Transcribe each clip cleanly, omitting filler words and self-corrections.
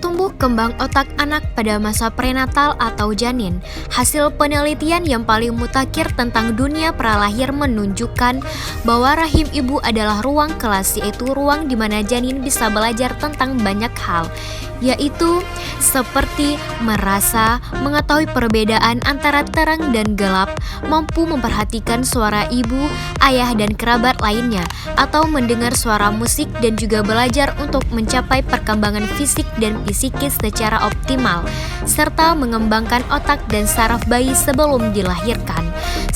tumbuh kembang otak anak pada masa prenatal atau janin. Hasil penelitian yang paling mutakhir tentang dunia pralahir menunjukkan bahwa rahim ibu adalah ruang kelas, yaitu ruang di mana janin bisa belajar tentang banyak hal, yaitu seperti merasa, mengetahui perbedaan antara terang dan gelap, mampu memperhatikan suara ibu, ayah, dan kerabat lainnya, atau mendengar suara musik, dan juga belajar untuk mencapai perkembangan fisik dan psikis secara optimal, serta mengembangkan otak dan saraf bayi sebelum dilahirkan.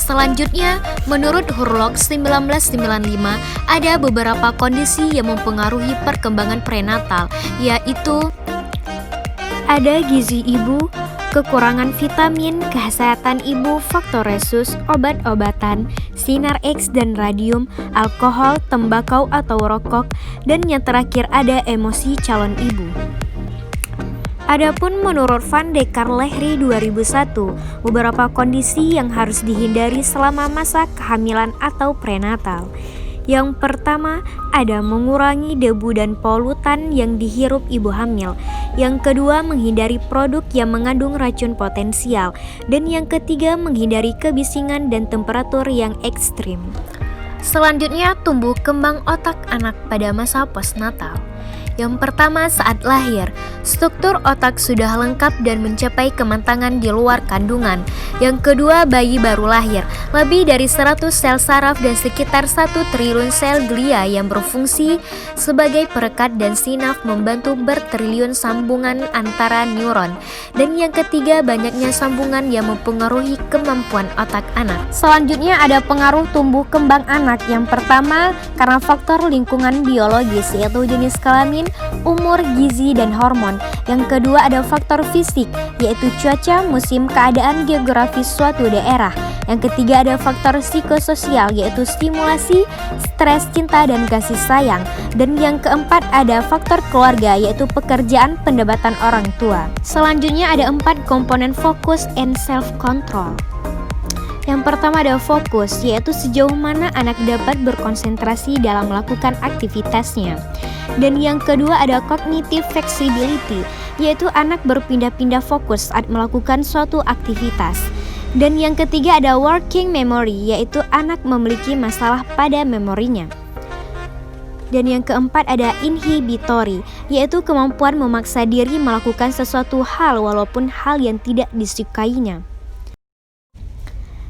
Selanjutnya, menurut Hurlock 1995, ada beberapa kondisi yang mempengaruhi perkembangan prenatal, yaitu ada gizi ibu, kekurangan vitamin, kesehatan ibu, faktor resus, obat-obatan, sinar X dan radium, alkohol, tembakau atau rokok, dan yang terakhir ada emosi calon ibu. Adapun menurut Van de Carlehri 2001, beberapa kondisi yang harus dihindari selama masa kehamilan atau prenatal. Yang pertama, ada mengurangi debu dan polutan yang dihirup ibu hamil. Yang kedua, menghindari produk yang mengandung racun potensial. Dan yang ketiga, menghindari kebisingan dan temperatur yang ekstrim. Selanjutnya, tumbuh kembang otak anak pada masa postnatal. Yang pertama, saat lahir, struktur otak sudah lengkap dan mencapai kematangan di luar kandungan. Yang kedua, bayi baru lahir, lebih dari 100 sel saraf dan sekitar 1 triliun sel glia yang berfungsi sebagai perekat dan sinaf membantu bertriliun sambungan antara neuron. Dan yang ketiga, banyaknya sambungan yang mempengaruhi kemampuan otak anak. Selanjutnya ada pengaruh tumbuh kembang anak. Yang pertama, karena faktor lingkungan biologis, yaitu jenis kelamin, umur, gizi, dan hormon. Yang kedua ada faktor fisik, yaitu cuaca, musim, keadaan geografis suatu daerah. Yang ketiga ada faktor psikososial, yaitu stimulasi, stres, cinta, dan kasih sayang. Dan yang keempat ada faktor keluarga, yaitu pekerjaan, pendapatan orang tua. Selanjutnya ada 4 komponen fokus and self-control. Yang pertama ada fokus, yaitu sejauh mana anak dapat berkonsentrasi dalam melakukan aktivitasnya. Dan yang kedua ada cognitive flexibility, yaitu anak berpindah-pindah fokus saat melakukan suatu aktivitas. Dan yang ketiga ada working memory, yaitu anak memiliki masalah pada memorinya. Dan yang keempat ada inhibitory, yaitu kemampuan memaksa diri melakukan sesuatu hal walaupun hal yang tidak disukainya.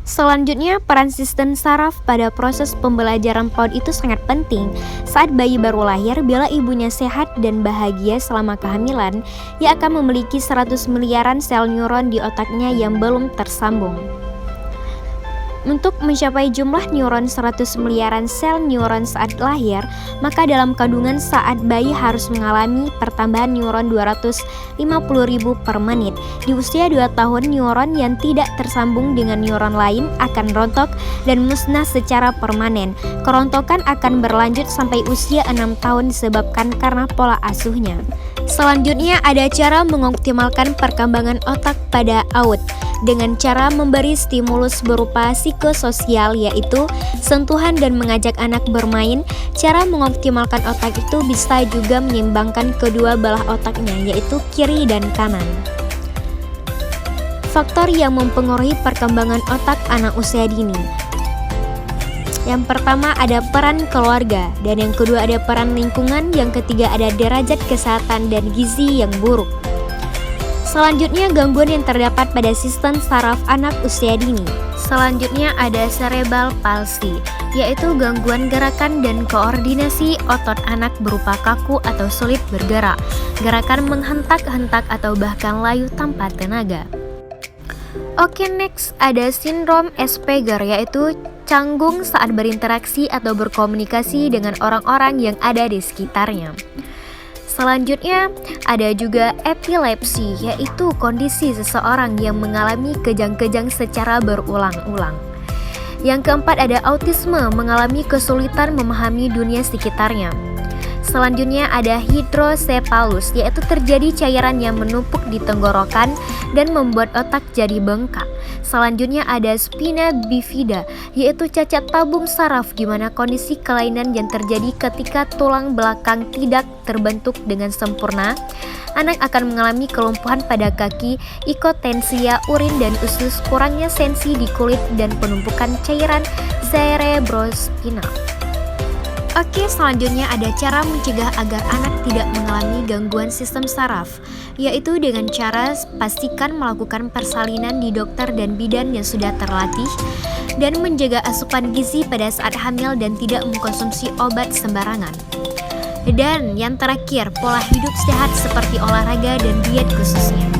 Selanjutnya, peran sistem saraf pada proses pembelajaran PAUD itu sangat penting. Saat bayi baru lahir, bila ibunya sehat dan bahagia selama kehamilan, ia akan memiliki 100 miliaran sel neuron di otaknya yang belum tersambung. Untuk mencapai jumlah neuron 100 miliaran sel neuron saat lahir, maka dalam kandungan saat bayi harus mengalami pertambahan neuron 250.000 per menit. Di usia 2 tahun, neuron yang tidak tersambung dengan neuron lain akan rontok dan musnah secara permanen. Kerontokan akan berlanjut sampai usia 6 tahun disebabkan karena pola asuhnya. Selanjutnya ada cara mengoptimalkan perkembangan otak pada AUD dengan cara memberi stimulus berupa psikososial, yaitu sentuhan dan mengajak anak bermain. Cara mengoptimalkan otak itu bisa juga menyeimbangkan kedua belah otaknya, yaitu kiri dan kanan. Faktor yang mempengaruhi perkembangan otak anak usia dini. Yang pertama ada peran keluarga, dan yang kedua ada peran lingkungan, yang ketiga ada derajat kesehatan dan gizi yang buruk. Selanjutnya gangguan yang terdapat pada sistem saraf anak usia dini. Selanjutnya ada cerebral palsy, yaitu gangguan gerakan dan koordinasi otot anak berupa kaku atau sulit bergerak, gerakan menghentak-hentak atau bahkan layu tanpa tenaga. Oke, next ada sindrom Asperger, yaitu canggung saat berinteraksi atau berkomunikasi dengan orang-orang yang ada di sekitarnya. Selanjutnya ada juga epilepsi, yaitu kondisi seseorang yang mengalami kejang-kejang secara berulang-ulang. Yang keempat ada autisme, mengalami kesulitan memahami dunia sekitarnya. Selanjutnya ada hidrosepalus, yaitu terjadi cairan yang menumpuk di tenggorokan dan membuat otak jadi bengkak. Selanjutnya ada spina bifida, yaitu cacat tabung saraf, di mana kondisi kelainan yang terjadi ketika tulang belakang tidak terbentuk dengan sempurna. Anak akan mengalami kelumpuhan pada kaki, ikotensia, urin dan usus, kurangnya sensi di kulit, dan penumpukan cairan cerebrospinal. Oke, selanjutnya ada cara mencegah agar anak tidak mengalami gangguan sistem saraf, yaitu dengan cara pastikan melakukan persalinan di dokter dan bidan yang sudah terlatih, dan menjaga asupan gizi pada saat hamil dan tidak mengkonsumsi obat sembarangan. Dan yang terakhir, pola hidup sehat seperti olahraga dan diet khususnya.